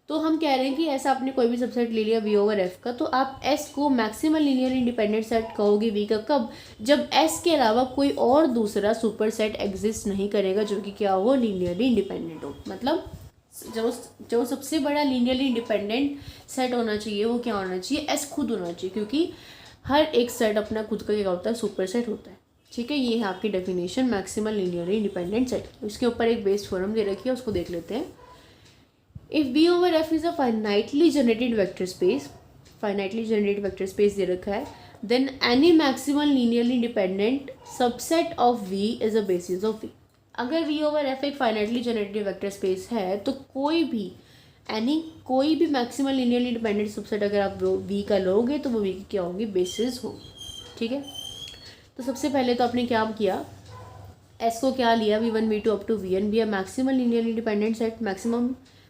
तो हम कह रहे हैं कि ऐसा आपने कोई भी सबसेट ले लिया वी ओवर एफ का, तो आप एस को मैक्सिमल लीनियर इंडिपेंडेंट सेट कहोगे वी का कब, जब एस के अलावा कोई और दूसरा सुपर सेट एग्जिस्ट नहीं करेगा जो कि क्या हो, लीनियरली इंडिपेंडेंट हो। मतलब जो सबसे बड़ा लीनियरली इंडिपेंडेंट सेट होना चाहिए वो क्या होना चाहिए, एस खुद होना चाहिए, क्योंकि हर एक सेट अपना खुद का क्या होता है, सुपर सेट होता है। ठीक है, ये है आपकी definition maximal linearly independent set. इसके ऊपर एक बेस फॉर्म दे रखी है, उसको देख लेते हैं। If V over F is a finitely generated vector space, finitely generated vector space दे रखा है, then any maximal linearly independent subset of V is a basis of V। अगर V over F एक finitely generated vector space है तो कोई भी maximal linearly independent subset अगर आप V का लोगे तो वो V की क्या होगी, बेसिस होगी। ठीक है, तो सबसे पहले तो आपने क्या किया, S को क्या लिया, V1 V2 up to Vn भी maximal linearly independent set,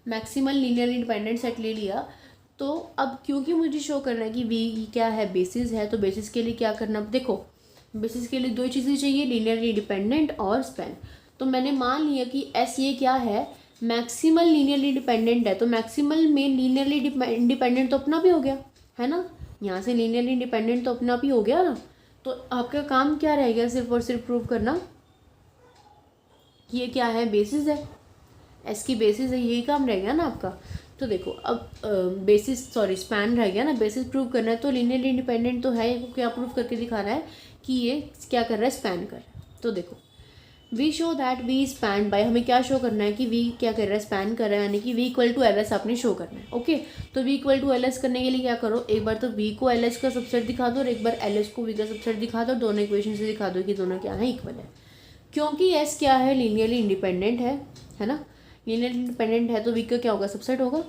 maximal linearly independent set ले लिया। तो अब क्योंकि मुझे शो करना है कि वी क्या है, बेसिस है, तो बेसिस के लिए क्या करना, देखो बेसिस के लिए दो चीज़ें चाहिए, लीनियरली इंडिपेंडेंट और स्पैन। तो मैंने मान लिया कि एस ये क्या है, मैक्सिमल लीनियरली इंडिपेंडेंट है, तो मैक्सिमल में लीनियरली इंडिपेंडेंट तो अपना भी हो गया है ना, यहाँ से लीनियरली इंडिपेंडेंट तो अपना भी हो गया ना। तो आपका काम क्या रहेगा, सिर्फ और सिर्फ प्रूव करना ये क्या है, बेसिस है, एस की बेसिस है, यही काम रह गया ना आपका। तो देखो अब स्पैन रह गया ना, बेसिस प्रूव करना है, तो लीनियरली इंडिपेंडेंट तो है, ये क्या प्रूव करके दिखाना है कि ये क्या कर रहा है, स्पैन कर रहा है। तो देखो V show that V span by, हमें क्या शो करना है कि वी क्या कर रहा है, स्पैन कर रहा है, यानी कि V equal to L S आपने शो करना है। ओके, तो V equal to L S करने के लिए क्या करो, एक बार तो वी को एल एस का सबसेट दिखा दो और एक बार एल एस को वी का सबसेट दिखा दो, दोनों इक्वेशन से दिखा दो कि दोनों क्या है, इक्वल है। क्योंकि एस क्या है, लीनियरली इंडिपेंडेंट है ना, लीनियर इंडिपेंडेंट है तो वी का क्या होगा, सबसेट होगा,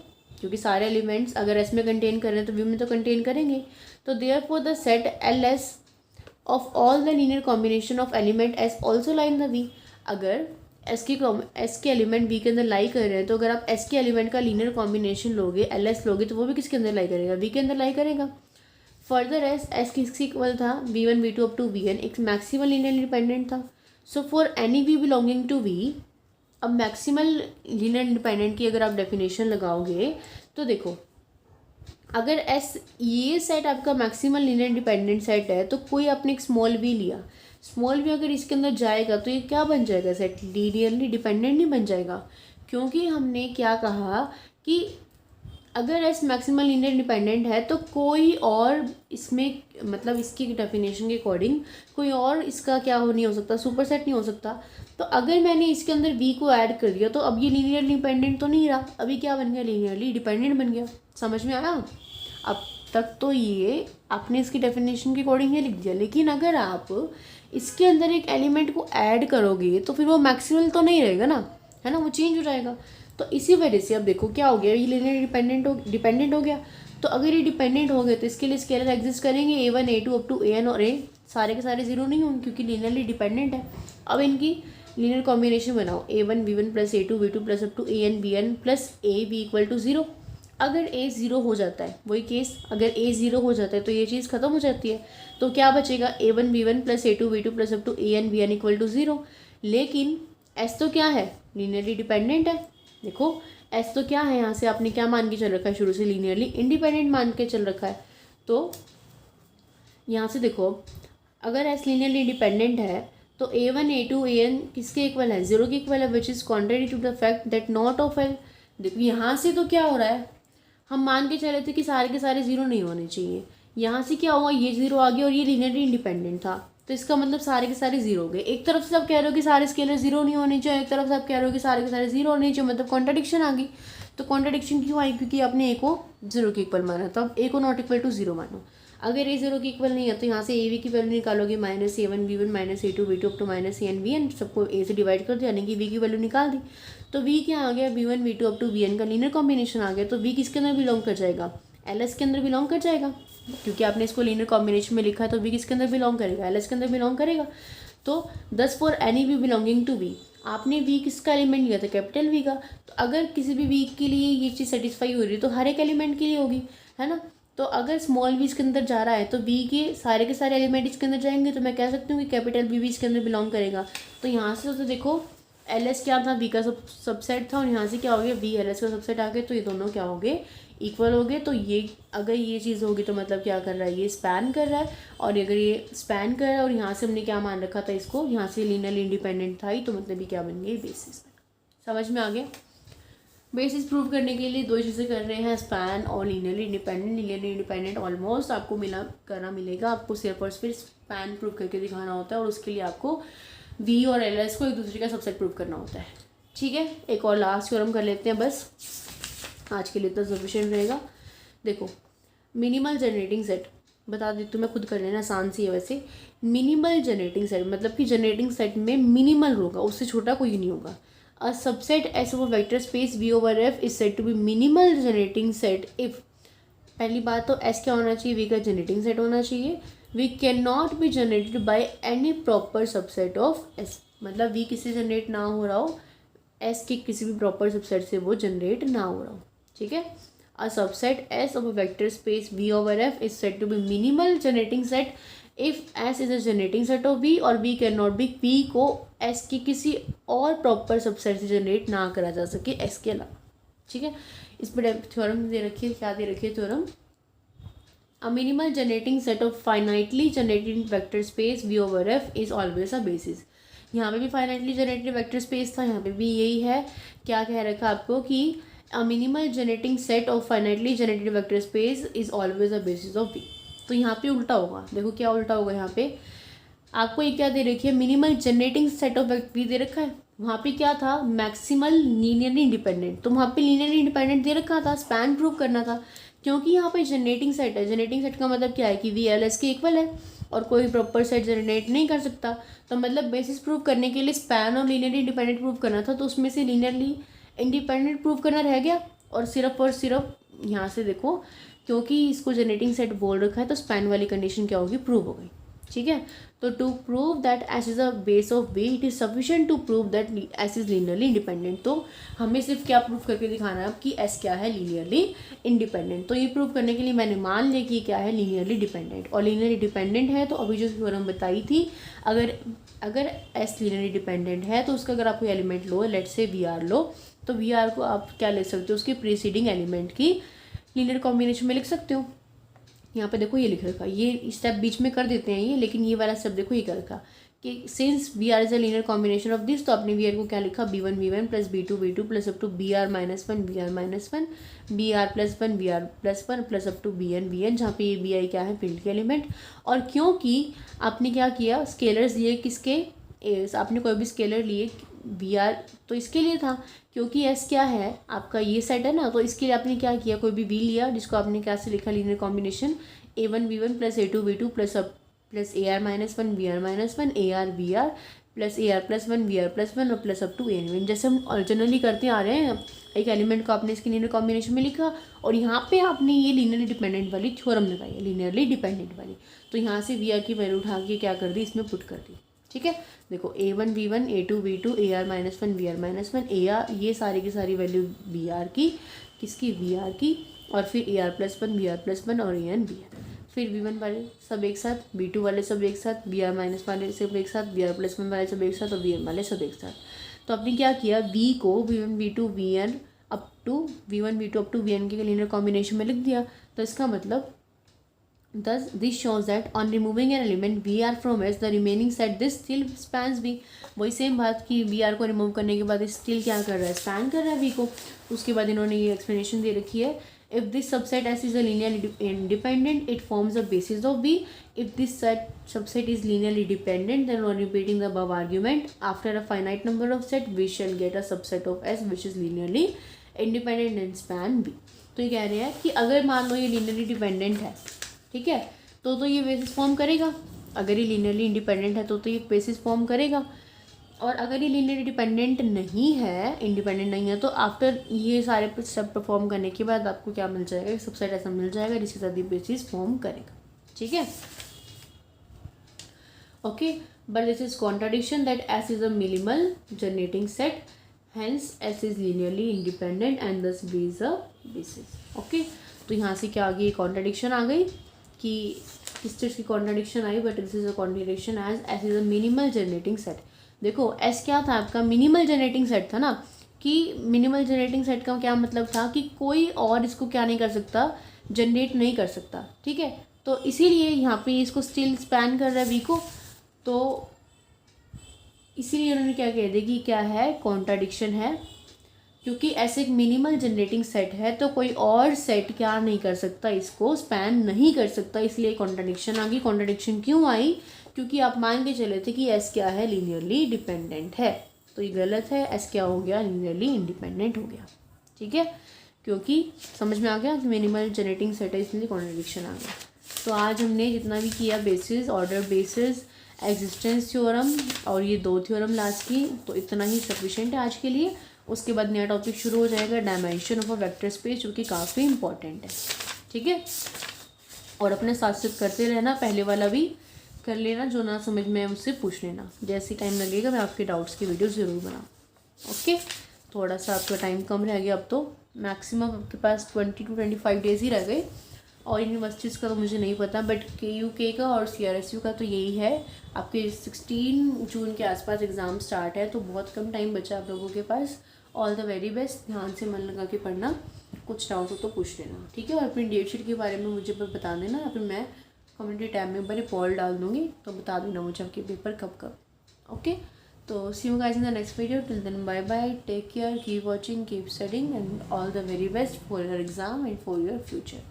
क्योंकि सारे एलिमेंट्स अगर एस में कंटेन कर रहे हैं तो वी में तो कंटेन करेंगे। तो therefore the set L S of all the linear combination of element S also lie in the V. अगर एस के एलिमेंट वी के अंदर लाई कर रहे हैं तो अगर आप एस के एलिमेंट का लीनियर कॉम्बिनेशन लोगे, एल एस लोगे, तो वो भी किसके अंदर लाई करेगा, वी के अंदर लाई करेगा। फर्दर एस किसके इक्वल था, V1 V2 up to Vn, एक मैक्सिमल लीनियर इंडिपेंडेंट था। So for any V belonging to V, अब मैक्सिमल लीनियर इंडिपेंडेंट की अगर आप डेफिनेशन लगाओगे तो देखो अगर एस ये सेट आपका मैक्सिमल लीनियर इंडिपेंडेंट सेट है तो कोई आपने एक स्मॉल वी लिया, स्मॉल वी अगर इसके अंदर जाएगा तो ये क्या बन जाएगा, सेट लीनियरली डिपेंडेंट नहीं बन जाएगा। क्योंकि हमने क्या कहा कि अगर एस मैक्सिमल लीनियर इंडिपेंडेंट है तो कोई और इसमें, मतलब इसकी डेफिनेशन के अकॉर्डिंग कोई और इसका क्या नहीं हो सकता, सुपर सेट नहीं हो सकता। तो अगर मैंने इसके अंदर वी को ऐड कर दिया तो अब ये लीनियरली इंडिपेंडेंट तो नहीं रहा, अभी क्या बन गया, लीनियरली डिपेंडेंट बन गया। समझ में आया, अब तक तो ये आपने इसकी डेफिनेशन के अकॉर्डिंग ये लिख दिया, लेकिन अगर आप इसके अंदर एक एलिमेंट को ऐड करोगे तो फिर वो मैक्सिमल तो नहीं रहेगा ना, है ना, वो चेंज हो जाएगा। तो इसी वजह से अब देखो क्या हो गया, ये लीनियर डिपेंडेंट हो गया। तो अगर ये डिपेंडेंट हो गए तो इसके लिए स्केलर एग्जिस्ट करेंगे, A1 A2 up to An और A, सारे के सारे जीरो नहीं होंगे क्योंकि लीनियरली डिपेंडेंट है। अब इनकी लीनियर कॉम्बिनेशन बनाओ, A1 B1 plus A2 B2 plus up to AN BN plus AB equal to 0। अगर A 0 हो जाता है, वही केस, अगर A 0 हो जाता है तो ये चीज़ खत्म हो जाती है। तो क्या बचेगा, A1 B1 plus A2 B2 plus up to AN BN equal to 0। लेकिन S तो क्या है, लीनियरली डिपेंडेंट है। देखो S तो क्या है, यहाँ से आपने क्या मान के चल रखा है, शुरू से लीनियरली इंडिपेंडेंट मान के चल रखा है। तो यहाँ से देखो, अगर S लीनियरली इंडिपेंडेंट है तो A1 A2 AN किसके इक्वल है, 0 के इक्वल है, which is contrary to the fact that not of L। देखो यहाँ से तो क्या हो रहा है, हम मान के चले थे कि सारे के सारे 0 नहीं होने चाहिए। यहाँ से क्या हुआ, ये 0 आ गया और ये लीनियरली इंडिपेंडेंट था, तो इसका मतलब सारे के सारे 0 हो गए। एक तरफ से आप कह रहे हो कि सारे स्केलर 0 नहीं होने चाहिए, एक तरफ से आप कह रहे हो कि सारे के सारे 0 होने चाहिए, मतलब कॉन्ट्रडिक्शन आ गई। तो कॉन्ट्रडिक्शन क्यों आई, क्योंकि आपने A को 0 के इक्वल माना, तो अब A को नॉट इक्वल टू 0 मानो। अगर A 0 के इक्वल नहीं है तो यहाँ से A V की वैल्यू निकालोगे, minus A1 B1 minus A2 B2 up to minus AN BN, सबको A से डिवाइड कर दिया, यानी कि V की वैल्यू निकाल दी। तो V क्या आ गया, B1 B2 up to BN का लीनियर कॉम्बिनेशन आ गया। तो V किसके अंदर बिलोंग कर जाएगा, LS के अंदर बिलोंग कर जाएगा, क्योंकि आपने इसको लीनियर कॉम्बिनेशन में लिखा है। तो V किसके अंदर बिलोंग करेगा, LS के अंदर बिलोंग करेगा। तो thus for any V belonging to V, आपने V किसका एलिमेंट लिया था, कैपिटल V का। तो अगर किसी भी V के लिए ये चीज़ सेटिस्फाई हो रही है तो हर एक एलिमेंट के लिए होगी, है ना। तो अगर स्मॉल v इसके अंदर जा रहा है तो v के सारे एलिमेंट इसके अंदर जाएंगे, तो मैं कह सकती हूँ कि कैपिटल V भी इसके अंदर बिलोंग करेगा। तो यहाँ से तो देखो LS क्या था, v का सबसेट था, और यहाँ से क्या हो गया, v LS का सबसेट आ गया। तो ये दोनों क्या हो गए, इक्वल हो गए। तो ये अगर ये चीज़ होगी तो मतलब क्या कर रहा है, ये स्पैन कर रहा है। और अगर ये स्पैन कर रहा है और यहाँ से हमने क्या मान रखा था इसको, यहाँ से लीनियरली इंडिपेंडेंट था ही, तो मतलब ये क्या बन गई, बेसिस। समझ में आ गया। बेसिस प्रूव करने के लिए दो चीज़ें कर रहे हैं, स्पैन और linearly independent. Linearly independent almost आपको मिलेगा, आपको सिर्फ और सिर्फ स्पैन प्रूव करके दिखाना होता है, और उसके लिए आपको V और LS को एक दूसरे का सबसेट प्रूव करना होता है। ठीक है, एक और लास्ट थ्योरम कर लेते हैं, बस आज के लिए तो सफिशिएंट रहेगा। देखो मिनिमल जनरेटिंग सेट, बता देती हूँ मैं, खुद कर लेना, आसान सी है वैसे। मिनिमल जनरेटिंग सेट मतलब कि जनरेटिंग सेट में मिनिमल होगा, उससे छोटा कोई नहीं होगा। A subset S of a vector space V over F is said to be minimal generating set if, पहली बात तो S क्या होना चाहिए, V का जनरेटिंग सेट होना चाहिए। V cannot be generated by any proper subset of S, मतलब V किसी जनरेट ना हो रहा हो, S के किसी भी प्रॉपर सबसेट से वो जनरेट ना हो रहा हो। ठीक है, A subset S of a vector space V over F is said to be minimal generating set if S is a generating set of V और V cannot be, V को S की किसी और प्रॉपर सबसेट से generate ना करा जा सके S के अलावा। ठीक है, इस पर थ्योरम दे रखी है, क्या दे रखी है theorem, A minimal generating set of finitely generated vector space V over F is always a basis। यहाँ पे भी फाइनाइटली जनरेटेड वेक्टर स्पेस था, यहाँ पे भी यही है। क्या कह रखा आपको कि A minimal generating set of finitely generated vector space is always a basis of V। तो यहाँ पे उल्टा होगा, देखो क्या उल्टा होगा, यहाँ पे आपको ये क्या दे रखी है, minimal generating set of V दे रखा है, वहाँ पे क्या था, मैक्सिमल लीनियरली इंडिपेंडेंट। तो वहाँ पे लीनियरली इंडिपेंडेंट दे रखा था, स्पैन प्रूव करना था, क्योंकि यहाँ पे जनरेटिंग सेट है। जनरेटिंग सेट का मतलब क्या है कि V LS के इक्वल है और कोई प्रॉपर सेट जनरेट नहीं कर सकता। तो मतलब बेसिस प्रूव करने के लिए स्पैन और लीनियरली इंडिपेंडेंट प्रूव करना था, तो उसमें से लीनियरली इंडिपेंडेंट प्रूव करना रह गया। और सिर्फ यहाँ से देखो, क्योंकि इसको जनरेटिंग सेट बोल रखा है तो स्पैन वाली कंडीशन क्या होगी, प्रूव हो गई। ठीक है, तो to prove that S is a base of V it is sufficient to prove that S is linearly independent. तो हमें सिर्फ क्या प्रूव करके दिखाना है कि S क्या है, लीनियरली इंडिपेंडेंट। तो ये प्रूव करने के लिए मैंने मान लिया कि क्या है, लीनियरली डिपेंडेंट। और लीनियरली डिपेंडेंट है तो अभी जो थ्योरम बताई थी, अगर S लीनियरली डिपेंडेंट है तो उसका अगर आप कोई एलिमेंट लो, लेट से VR लो, तो VR को आप क्या ले सकते हो, उसके प्रीसीडिंग एलिमेंट की लीनियर कॉम्बिनेशन में लिख सकते हो। यहाँ पे देखो ये लिख रखा, ये स्टेप बीच में कर देते हैं ये, लेकिन ये वाला स्टेप देखो ये कर रखा कि since VR is a linear combination of this, तो आपने VR को क्या लिखा, B1 plus B2 plus up to BR minus one BR plus one plus up to BN, जहाँ पे ये BI क्या है, फील्ड के एलिमेंट। और क्योंकि आपने क्या किया, स्केलर्स लिए किसके, आपने कोई भी स्केलर लिए VR तो इसके लिए था, क्योंकि S क्या है आपका ये सेट है ना, तो इसके लिए आपने क्या किया, कोई भी V लिया जिसको आपने क्या से लिखा, linear combination A1 B1 plus A2 B2 plus AR minus one BR minus one AR VR plus AR plus one BR plus one और प्लस अप टू AN, जैसे हम जनरली करते आ रहे हैं। एक एलिमेंट को आपने इसके लीनियर कॉम्बिनेशन में लिखा और यहाँ पे आपने ये लीनियरली डिपेंडेंट वाली थ्योरम लगाई है, लीनियरली डिपेंडेंट वाली। तो यहाँ से VR की वैल्यू उठा के क्या कर दी, इसमें पुट कर दी। ठीक है, देखो A1 V1, A2 V2, AR-1 VR-1, AR, ये सारी की सारी वैल्यू VR की, किसकी, VR की, और फिर AR+1 VR+1 और AN VR, फिर V1 वाले सब एक साथ, V2 वाले सब एक साथ, VR- वाले सब एक साथ, VR+1 वाले सब एक साथ और VM वाले सब एक साथ। तो आपने क्या किया, V को V1 V2 VN up to VN के लीनियर कॉम्बिनेशन में लिख दिया। तो इसका मतलब thus this shows that on removing an element VR from S, the remaining set this still spans V। वही सेम बात कि VR को रिमूव करने के बाद स्टिल क्या कर रहा है, स्पैन कर रहा है V को। उसके बाद इन्होंने ये एक्सप्लेनेशन दे रखी है, if this subset S is a linearly independent it forms a basis of V, if this subset is linearly dependent then on repeating the above argument after a finite number of set we shall get a subset of S which is linearly independent and span V। तो ये कह रहे हैं कि अगर मान लो ये linearly dependent है, ठीक है, तो ये बेसिस फॉर्म करेगा। अगर ये लीनियरली इंडिपेंडेंट है तो ये बेसिस फॉर्म करेगा। और अगर ये लीनियरली डिपेंडेंट नहीं है, इंडिपेंडेंट नहीं है, तो आफ्टर ये सारे स्टेप परफॉर्म करने के बाद आपको क्या मिल जाएगा, एक सबसेट ऐसा मिल जाएगा जिसके साथ ये बेसिस फॉर्म करेगा। ठीक है, okay, but this is contradiction that S is a minimal generating set, hence S is linearly independent and thus B is a basis. Okay, तो यहाँ से क्या आ गई, कॉन्ट्राडिक्शन आ गई कि किस चीज़ की कॉन्ट्राडिक्शन आई, but this is a contradiction as S is a minimal generating set. देखो एस क्या था आपका, मिनिमल जनरेटिंग सेट था ना, कि मिनिमल जनरेटिंग सेट का क्या मतलब था कि कोई और इसको क्या नहीं कर सकता, जनरेट नहीं कर सकता। ठीक है, तो इसीलिए यहाँ पे इसको स्टिल स्पैन कर रहा है वी को, तो इसीलिए उन्होंने क्या कह दिया कि क्या है, कॉन्ट्राडिक्शन है, क्योंकि ऐसे एक मिनिमल जनरेटिंग सेट है तो कोई और सेट क्या नहीं कर सकता, इसको स्पैन नहीं कर सकता, इसलिए कॉन्ट्राडिक्शन आ गई। कॉन्ट्राडिक्शन क्यों आई, क्योंकि आप मान के चले थे कि एस क्या है, लीनियरली डिपेंडेंट है, तो ये गलत है, एस क्या हो गया, लीनियरली इंडिपेंडेंट हो गया। ठीक है, क्योंकि समझ में आ गया कि मिनिमल जनरेटिंग सेट है, इसलिए कॉन्ट्राडिक्शन आ गया। तो आज हमने जितना भी किया, basis, order basis, existence theorem और ये 2 थ्योरम लास्ट की, तो इतना ही सफिशेंट है आज के लिए। उसके बाद नया टॉपिक शुरू हो जाएगा, dimension of a vector space, जो कि काफ़ी इंपॉर्टेंट है। ठीक है, और अपने साथ साथ करते रहना, पहले वाला भी कर लेना, जो ना समझ में मुझसे पूछ लेना, जैसे टाइम लगेगा मैं आपके डाउट्स की वीडियो ज़रूर बनाऊँ। ओके, थोड़ा सा आपका टाइम कम रह गया, अब तो मैक्सिमम आपके पास 20 to 25 डेज़ ही रह गए, और यूनिवर्सिटीज़ का तो मुझे नहीं पता, बट KUK का और CRSU का तो यही है। आपके 16 जून के आसपास एग्ज़ाम स्टार्ट है, तो बहुत कम टाइम बचा आप लोगों के पास। ऑल द वेरी बेस्ट, ध्यान से मन लगा के पढ़ना, कुछ डाउट हो तो पूछ लेना। ठीक है, और अपनी डेट शीट के बारे में मुझे बता देना, या फिर मैं कम्युनिटी टैब में बड़े पोल डाल दूँगी, तो बता देना मुझे आपके पेपर कब कब। ओके, तो see you guys in the next video, till then bye bye, take care, keep watching, keep studying and all the very best for your exam and for your future.